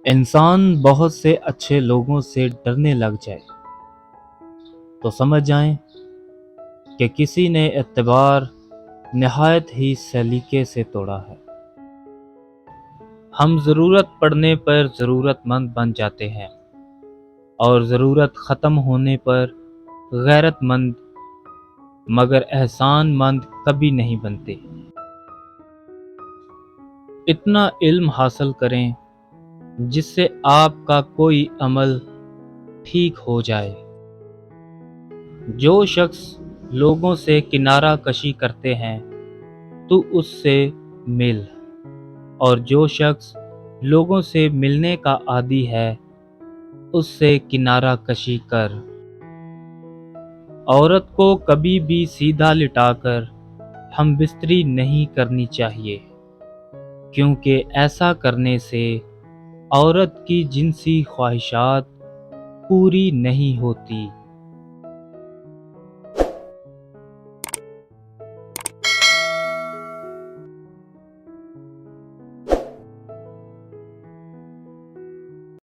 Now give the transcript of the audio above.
انسان بہت سے اچھے لوگوں سے ڈرنے لگ جائے تو سمجھ جائیں کہ کسی نے اعتبار نہایت ہی سلیقے سے توڑا ہے۔ ہم ضرورت پڑنے پر ضرورت مند بن جاتے ہیں اور ضرورت ختم ہونے پر غیرت مند، مگر احسان مند کبھی نہیں بنتے۔ اتنا علم حاصل کریں جس سے آپ کا کوئی عمل ٹھیک ہو جائے۔ جو شخص لوگوں سے کنارہ کشی کرتے ہیں تو اس سے مل، اور جو شخص لوگوں سے ملنے کا عادی ہے اس سے کنارہ کشی کر۔ عورت کو کبھی بھی سیدھا لٹا کر ہم بستری نہیں کرنی چاہیے، کیونکہ ایسا کرنے سے عورت کی جنسی خواہشات پوری نہیں ہوتی۔